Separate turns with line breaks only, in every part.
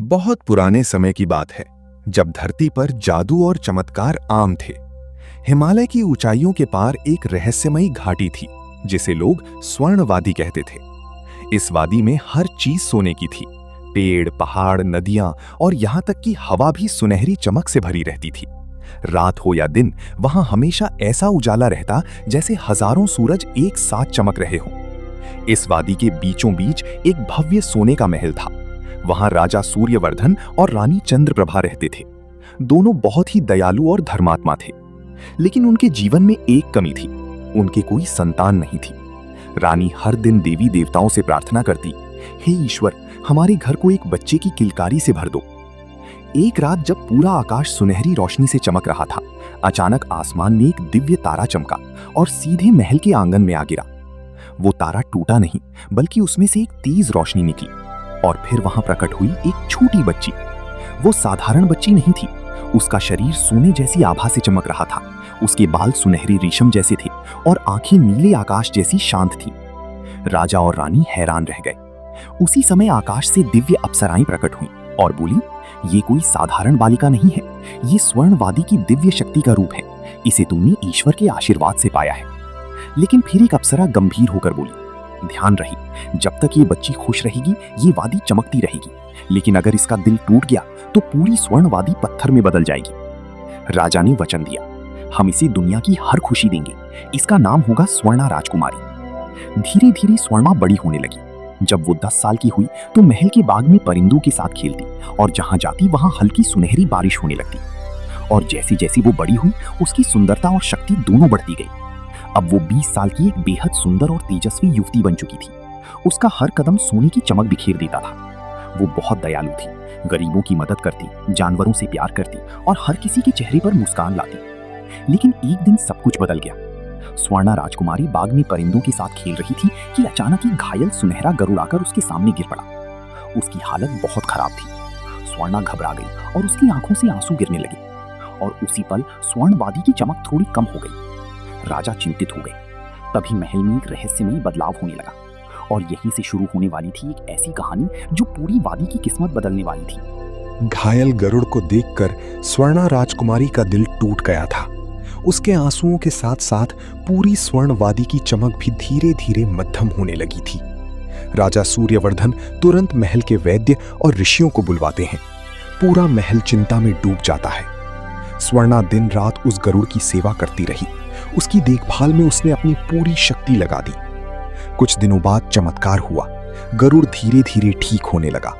बहुत पुराने समय की बात है, जब धरती पर जादू और चमत्कार आम थे। हिमालय की ऊंचाइयों के पार एक रहस्यमयी घाटी थी, जिसे लोग स्वर्णवादी कहते थे। इस वादी में हर चीज सोने की थी। पेड़, पहाड़, नदियां और यहां तक कि हवा भी सुनहरी चमक से भरी रहती थी। रात हो या दिन, वहां हमेशा ऐसा उजाला रहता जैसे हजारों सूरज एक साथ चमक रहे हों। इस वादी के बीचों बीच एक भव्य सोने का महल था। वहां राजा सूर्यवर्धन और रानी चंद्रप्रभा रहते थे। दोनों बहुत ही दयालु और धर्मात्मा थे, लेकिन उनके जीवन में एक कमी थी। उनके कोई संतान नहीं थी। रानी हर दिन देवी देवताओं से प्रार्थना करती, हे ईश्वर, हमारे घर को एक बच्चे की किलकारी से भर दो। एक रात जब पूरा आकाश सुनहरी रोशनी से चमक रहा था, अचानक आसमान में एक दिव्य तारा चमका और सीधे महल के आंगन में आ गिरा। वो तारा टूटा नहीं, बल्कि उसमें से एक तेज रोशनी निकली और फिर वहां प्रकट हुई एक छोटी बच्ची। वो साधारण बच्ची नहीं थी। उसका शरीर सोने जैसी आभा से चमक रहा था। उसके बाल सुनहरे रेशम जैसे थे और आंखें नीले आकाश जैसी शांत थी। राजा और रानी हैरान रह गए। उसी समय आकाश से दिव्य अप्सराएं प्रकट हुईं और बोली, ये कोई साधारण बालिका नहीं है, ये स्वर्णवादी की दिव्य शक्ति का रूप है। इसे तुमने ईश्वर के आशीर्वाद से पाया है। लेकिन फिर एक अप्सरा गंभीर होकर बोली, ध्यान रहे, जब तक ये बच्ची खुश रहेगी ये वादी चमकती रहेगी, लेकिन अगर इसका दिल टूट गया तो पूरी स्वर्णवादी पत्थर में बदल जाएगी। राजा ने वचन दिया, हम इसे दुनिया की हर खुशी देंगे। इसका नाम होगा स्वर्णा राजकुमारी। धीरे धीरे स्वर्णा बड़ी होने लगी। जब वो 10 साल की हुई तो महल के बाग में परिंदों के साथ खेलती और जहां जाती वहां हल्की सुनहरी बारिश होने लगती। और जैसे जैसे वो बड़ी हुई, उसकी सुंदरता और शक्ति दोनों बढ़ती गई। अब वो 20 साल की एक बेहद सुंदर और तेजस्वी युवती बन चुकी थी। उसका हर कदम सोने की चमक बिखेर देता था। वो बहुत दयालु थी, गरीबों की मदद करती, जानवरों से प्यार करती और हर किसी के चेहरे पर मुस्कान लाती। लेकिन एक दिन सब कुछ बदल गया। स्वर्णा राजकुमारी बाग में परिंदों के साथ खेल रही थी कि अचानक एक घायल सुनहरा गरुड़ आकर उसके सामने गिर पड़ा। उसकी हालत बहुत खराब थी। स्वर्णा घबरा गई और उसकी आंखों से आंसू गिरने लगे और उसी पल स्वर्णवादी की चमक थोड़ी कम हो गई। राजा चिंतित हो गए। तभी महल में एक रहस्यमयी बदलाव होने लगा और यहीं से शुरू होने वाली थी एक ऐसी कहानी जो पूरी वादी की किस्मत बदलने वाली थी।
घायल गरुड़ को देखकर स्वर्णा राजकुमारी का दिल टूट गया था। उसके आंसुओं के साथ साथ पूरी स्वर्णवादी की चमक भी धीरे धीरे मध्यम होने लगी थी। राजा सूर्यवर्धन तुरंत महल के वैद्य और ऋषियों को बुलवाते हैं। पूरा महल चिंता में डूब जाता है। स्वर्णा दिन रात उस गरुड़ की सेवा करती रही। उसकी देखभाल में उसने अपनी पूरी शक्ति लगा दी। कुछ दिनों बाद चमत्कार हुआ। गरुड़ धीरे धीरे ठीक होने लगा।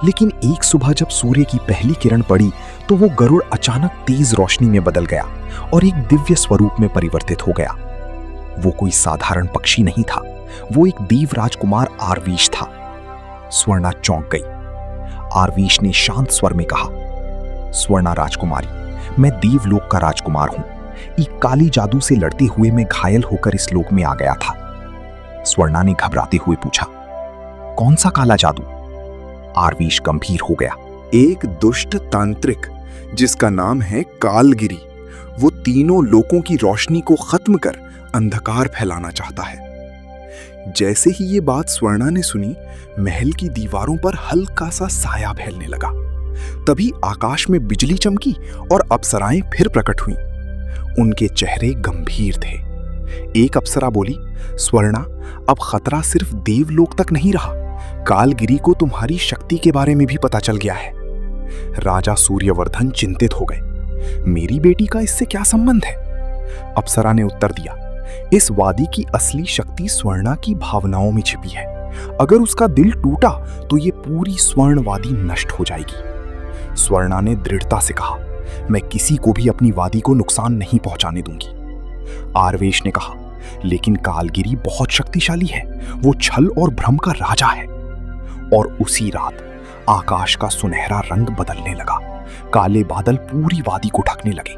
लेकिन एक सुबह जब सूर्य की पहली किरण पड़ी तो वो गरुड़ अचानक तेज रोशनी में बदल गया और एक दिव्य स्वरूप में परिवर्तित हो गया। वो कोई साधारण पक्षी नहीं था, वो एक देव राजकुमार आरवीश था। स्वर्णा चौंक गई। आरवीश ने शांत स्वर में कहा, स्वर्णा राजकुमारी, मैं देवलोक का राजकुमार हूं। एक काली जादू से लड़ते हुए मैं घायल होकर इस लोक में आ गया था। स्वर्णा ने घबराते हुए पूछा, कौन सा काला जादू? आरवीश गंभीर हो गया।
एक दुष्ट तांत्रिक जिसका नाम है कालगिरी, वो तीनों लोकों की रोशनी को खत्म कर अंधकार फैलाना चाहता है। जैसे ही ये बात स्वर्णा ने सुनी, महल की दीवारों पर हल्का सा साया फैलने लगा। तभी आकाश में बिजली चमकी और अप्सराएं फिर प्रकट हुईं। उनके चेहरे गंभीर थे। एक अप्सरा बोली, स्वर्णा, अब खतरा सिर्फ देवलोक तक नहीं रहा, कालगिरी को तुम्हारी शक्ति के बारे में भी पता चल गया है। राजा सूर्यवर्धन चिंतित हो गए। मेरी बेटी का इससे क्या संबंध है? अप्सरा ने उत्तर दिया, इस वादी की असली शक्ति स्वर्णा की भावनाओं में छिपी है। अगर उसका दिल टूटा तो ये पूरी स्वर्णवादी नष्ट हो जाएगी। स्वर्णा ने दृढ़ता से कहा, मैं किसी को भी अपनी वादी को नुकसान नहीं पहुंचाने दूंगी। आरवेश ने कहा, लेकिन कालगिरी बहुत शक्तिशाली है, वो छल और भ्रम का राजा है। और उसी रात आकाश का सुनहरा रंग बदलने लगा। काले बादल पूरी वादी को ढकने लगे।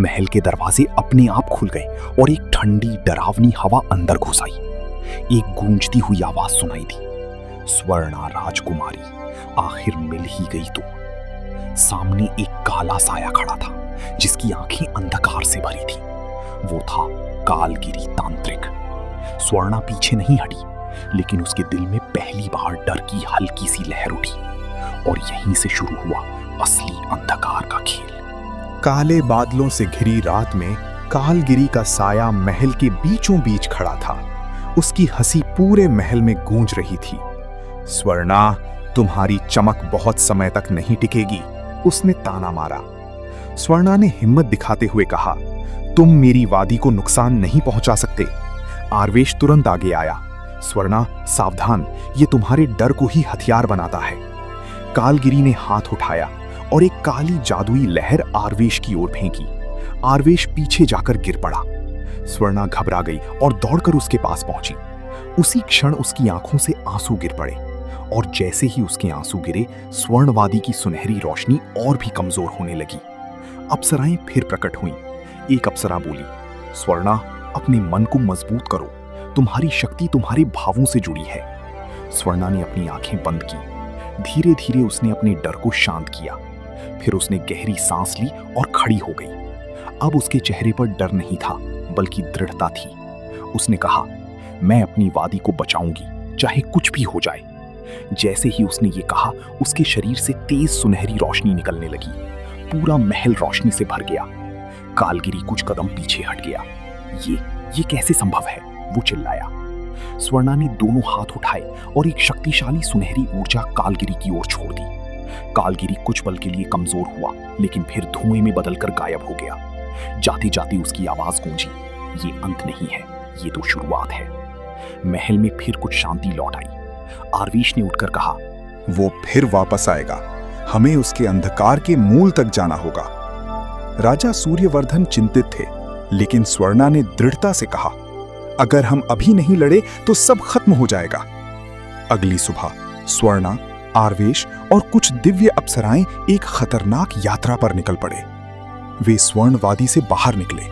महल के दरवाजे अपने आप खुल गए और एक ठंडी डरावनी हवा अंदर घुस आई। एक गूंजती हुई आवाज सुनाई दी, स्वर्णा राजकुमारी, आखिर मिल ही गई तू। सामने एक काला साया खड़ा था जिसकी आंखें अंधकार से भरी थी। वो था कालगिरी तांत्रिक। स्वर्णा पीछे नहीं हटी, लेकिन उसके दिल में पहली बार डर की हल्की सी लहर उठी।
और यहीं से शुरू हुआ असली अंधकार का खेल।
काले बादलों से घिरी रात में कालगिरी का साया महल के बीचों बीच खड़ा था। उसकी हंसी पूरे महल में गूंज रही थी। स्वर्णा, तुम्हारी चमक बहुत समय तक नहीं टिकेगी, उसने ताना मारा। स्वर्णा ने हिम्मत दिखाते हुए कहा, तुम मेरी वादी को नुकसान नहीं पहुंचा सकते। आरवेश तुरंत आगे आया। स्वर्णा, सावधान, ये तुम्हारे डर को ही हथियार बनाता है। कालगिरी ने हाथ उठाया और एक काली जादुई लहर आरवेश की ओर फेंकी। आरवेश पीछे जाकर गिर पड़ा। स्वर्णा घबरा गई और दौड़कर उसके पास पहुंची। उसी क्षण उसकी आंखों से आंसू गिर पड़े और जैसे ही उसके आंसू गिरे, स्वर्णवादी की सुनहरी रोशनी और भी कमजोर होने लगी। अप्सराएं फिर प्रकट हुईं। एक अप्सरा बोली, स्वर्णा, अपने मन को मजबूत करो, तुम्हारी शक्ति तुम्हारे भावों से जुड़ी है। स्वर्णा ने अपनी आंखें बंद की। धीरे धीरे उसने अपने डर को शांत किया। फिर उसने गहरी सांस ली और खड़ी हो गई। अब उसके चेहरे पर डर नहीं था, बल्कि दृढ़ता थी। उसने कहा, मैं अपनी वादी को बचाऊंगी, चाहे कुछ भी हो जाए। जैसे ही उसने ये कहा, उसके शरीर से तेज सुनहरी रोशनी निकलने लगी। पूरा महल रोशनी से भर गया। कालगिरी कुछ कदम पीछे हट गया। ये कैसे संभव है? वो चिल्लाया। स्वर्णा ने दोनों हाथ उठाए और एक शक्तिशाली सुनहरी ऊर्जा कालगिरी की ओर छोड़ दी। कालगिरी कुछ पल के लिए कमजोर हुआ, लेकिन फिर धुएं में बदलकर गायब हो गया। जाते जाते उसकी आवाज गूंजी, ये अंत नहीं है, ये तो शुरुआत है। महल में फिर कुछ शांति लौट आई। आरवेश ने उठकर कहा, वो फिर वापस आएगा, हमें उसके अंधकार के मूल तक जाना होगा। राजा सूर्यवर्धन चिंतित थे, लेकिन स्वर्णा ने दृढ़ता से कहा, अगर हम अभी नहीं लड़े तो सब खत्म हो जाएगा। अगली सुबह स्वर्णा, आरवेश और कुछ दिव्य अप्सराएं एक खतरनाक यात्रा पर निकल पड़े। वे स्वर्णवादी से बाहर निकले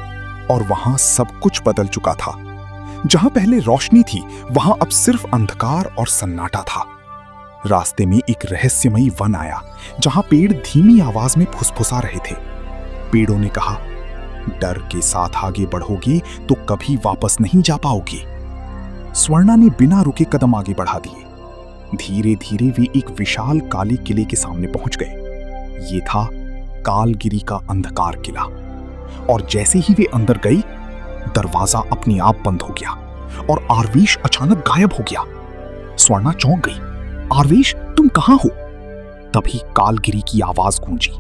और वहां सब कुछ बदल चुका था। जहां पहले रोशनी थी, वहां अब सिर्फ अंधकार और सन्नाटा था। रास्ते में एक रहस्यमयी वन आया, जहां पेड़ धीमी आवाज में फुसफुसा रहे थे। पेड़ों ने कहा, डर के साथ आगे बढ़ोगी तो कभी वापस नहीं जा पाओगी। स्वर्णा ने बिना रुके कदम आगे बढ़ा दिए। धीरे धीरे वे एक विशाल काले किले के सामने पहुंच गए। ये था कालगिरी का अंधकार किला। और जैसे ही वे अंदर गई, दरवाजा अपने आप बंद हो गया और आरवेश अचानक गायब हो गया। स्वर्णा चौंक गई। आरवेश, तुम कहां हो? तभी कालगिरी की आवाज गूंजी,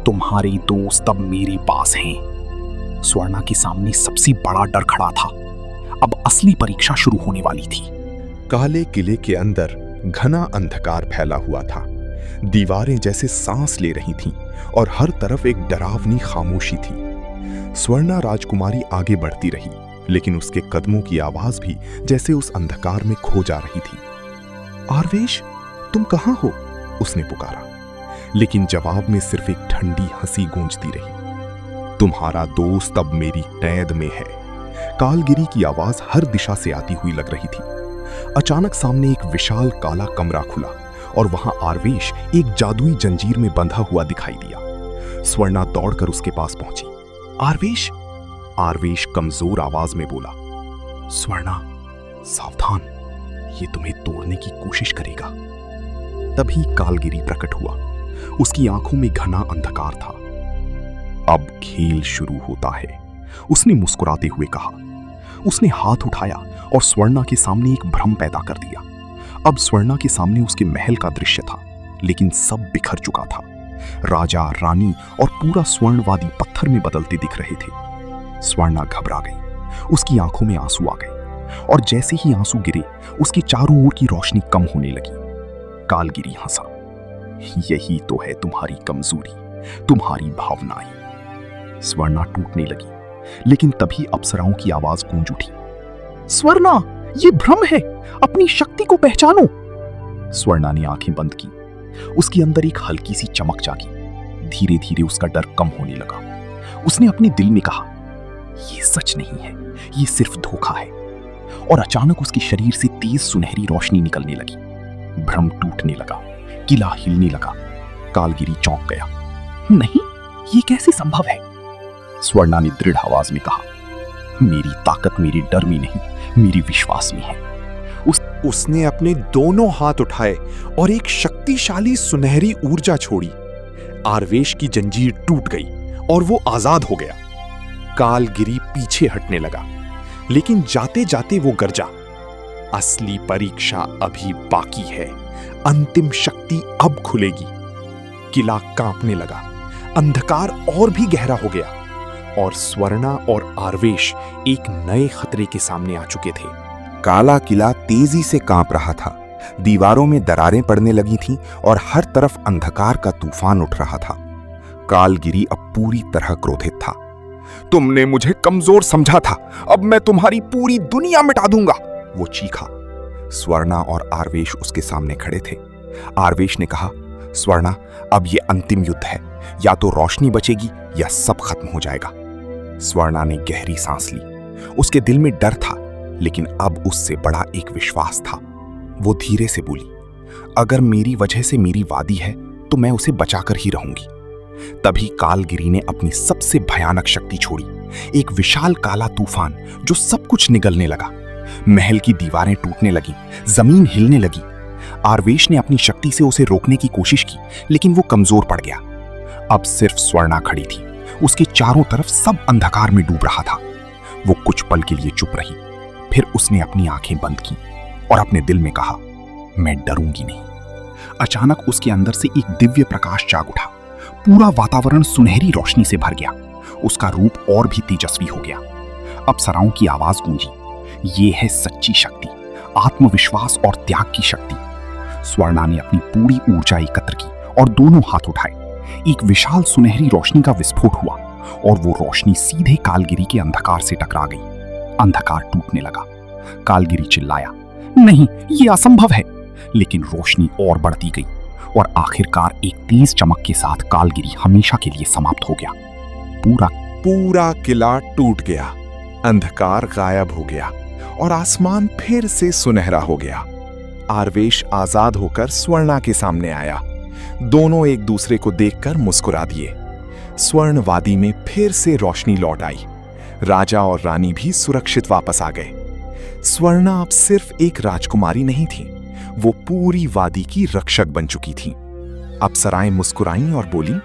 तुम्हारे दोस्त अब मेरे पास हैं। स्वर्णा के सामने सबसे बड़ा डर खड़ा था। अब असली परीक्षा शुरू होने वाली थी।
काले किले के अंदर घना अंधकार फैला हुआ था। दीवारें जैसे सांस ले रही थीं और हर तरफ एक डरावनी खामोशी थी। स्वर्णा राजकुमारी आगे बढ़ती रही, लेकिन उसके कदमों की आवाज भी जैसे उस अंधकार में खो जा रही थी। आरवेश, तुम कहां हो? उसने पुकारा, लेकिन जवाब में सिर्फ एक ठंडी हंसी गूंजती रही। तुम्हारा दोस्त अब मेरी कैद में है। कालगिरी की आवाज हर दिशा से आती हुई लग रही थी। अचानक सामने एक विशाल काला कमरा खुला और वहां आरवेश एक जादुई जंजीर में बंधा हुआ दिखाई दिया। स्वर्णा दौड़कर उसके पास पहुंची। आरवेश, आरवेश कमजोर आवाज में बोला, स्वर्णा, सावधान, ये तुम्हें तोड़ने की कोशिश करेगा। तभी कालगिरी प्रकट हुआ। उसकी आंखों में घना अंधकार था। अब खेल शुरू होता है, उसने मुस्कुराते हुए कहा। उसने हाथ उठाया और स्वर्णा के सामने एक भ्रम पैदा कर दिया। अब स्वर्णा के सामने उसके महल का दृश्य था, लेकिन सब बिखर चुका था। राजा, रानी और पूरा स्वर्णवादी पत्थर में बदलते दिख रहे थे। स्वर्णा घबरा गई। उसकी आंखों में आंसू आ गए और जैसे ही आंसू गिरे, उसके चारों ओर की रोशनी कम होने लगी। कालगिरी हंसा। यही तो है तुम्हारी कमजोरी, तुम्हारी भावनाएं। स्वर्णा टूटने लगी, लेकिन तभी अप्सराओं की आवाज गूंज उठी, स्वर्णा, ये भ्रम है, अपनी शक्ति को पहचानो। स्वर्णा ने आंखें बंद की। उसके अंदर एक हल्की सी चमक जागी। धीरे धीरे उसका डर कम होने लगा। उसने अपने दिल में कहा, ये सच नहीं है, ये सिर्फ धोखा है। और अचानक उसके शरीर से तेज सुनहरी रोशनी निकलने लगी। भ्रम टूटने लगा, किला हिलने लगा। कालगिरी चौंक गया। नहीं, ये कैसे संभव है? स्वर्णा ने दृढ़ आवाज में कहा, मेरी ताकत मेरे डर में नहीं, मेरे विश्वास में है।
उसने अपने दोनों हाथ उठाए और एक शक्तिशाली सुनहरी ऊर्जा छोड़ी। आरवेश की जंजीर टूट गई और वो आजाद हो गया। कालगिरी पीछे हटने लगा, लेकिन जाते जाते वो गरजा, असली परीक्षा अभी बाकी है, अंतिम शक्ति अब खुलेगी। किला कांपने लगा, अंधकार और भी गहरा हो गया और स्वर्णा और आरवेश एक नए खतरे के सामने आ चुके थे।
काला किला तेजी से कांप रहा था। दीवारों में दरारें पड़ने लगी थीं और हर तरफ अंधकार का तूफान उठ रहा था। कालगिरी अब पूरी तरह क्रोधित था।
तुमने मुझे कमजोर समझा था, अब मैं तुम्हारी पूरी दुनिया मिटा दूंगा, वो चीखा।
स्वर्णा और आरवेश उसके सामने खड़े थे। आरवेश ने कहा, स्वर्णा, अब ये अंतिम युद्ध है, या तो रोशनी बचेगी या सब खत्म हो जाएगा। स्वर्णा ने गहरी सांस ली। उसके दिल में डर था, लेकिन अब उससे बड़ा एक विश्वास था। वो धीरे से बोली, अगर मेरी वजह से मेरी वादी है तो मैं उसे बचाकर ही रहूंगी। तभी कालगिरी ने अपनी सबसे भयानक शक्ति छोड़ी, एक विशाल काला तूफान जो सब कुछ निगलने लगा। महल की दीवारें टूटने लगी, जमीन हिलने लगी। आरवेश ने अपनी शक्ति से उसे रोकने की कोशिश की, लेकिन वो कमजोर पड़ गया। अब सिर्फ स्वर्णा खड़ी थी। उसके चारों तरफ सब अंधकार में डूब रहा था। वो कुछ पल के लिए चुप रही, फिर उसने अपनी आंखें बंद की और अपने दिल में कहा, मैं डरूंगी नहीं। अचानक उसके अंदर से एक दिव्य प्रकाश जाग उठा। पूरा वातावरण सुनहरी रोशनी से भर गया। उसका रूप और भी तेजस्वी हो गया। अप्सराओं की आवाज गूंजी, ये है सच्ची शक्ति, आत्मविश्वास और त्याग की शक्ति। स्वर्णा ने अपनी पूरी ऊर्जा एकत्र की और दोनों हाथ उठाए। एक विशाल सुनहरी रोशनी का विस्फोट हुआ और वो रोशनी सीधे कालगिरी के अंधकार से टकरा गई। अंधकार टूटने लगा। कालगिरी चिल्लाया, नहीं, ये असंभव है। लेकिन रोशनी और बढ़ती गई और आखिरकार एक तेज चमक के साथ कालगिरी हमेशा के लिए समाप्त हो गया।
पूरा किला टूट गया, अंधकार गायब हो गया और आसमान फिर से सुनहरा हो गया। आरवेश आजाद होकर स्वर्णा के सामने आया। दोनों एक दूसरे को देखकर मुस्कुरा दिए। स्वर्णवादी में फिर से रोशनी लौट आई। राजा और रानी भी सुरक्षित वापस आ गए। स्वर्णा अब सिर्फ एक राजकुमारी नहीं थी, वो पूरी वादी की रक्षक बन चुकी थी। अप्सराएं मुस्कुराईं और बोली,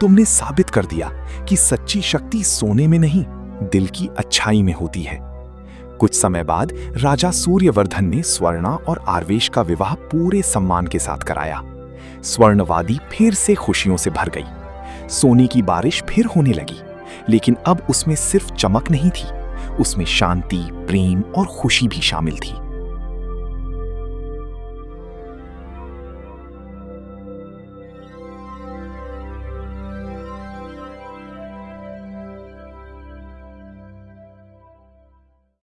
तुमने साबित कर दिया कि सच्ची शक्ति सोने में नहीं, दिल की अच्छाई में होती है। कुछ समय बाद राजा सूर्यवर्धन ने स्वर्णा और आरवेश का विवाह पूरे सम्मान के साथ कराया। स्वर्णवादी फिर से खुशियों से भर गई। सोने की बारिश फिर होने लगी, लेकिन अब उसमें सिर्फ चमक नहीं थी, उसमें शांति, प्रेम और खुशी भी शामिल थी।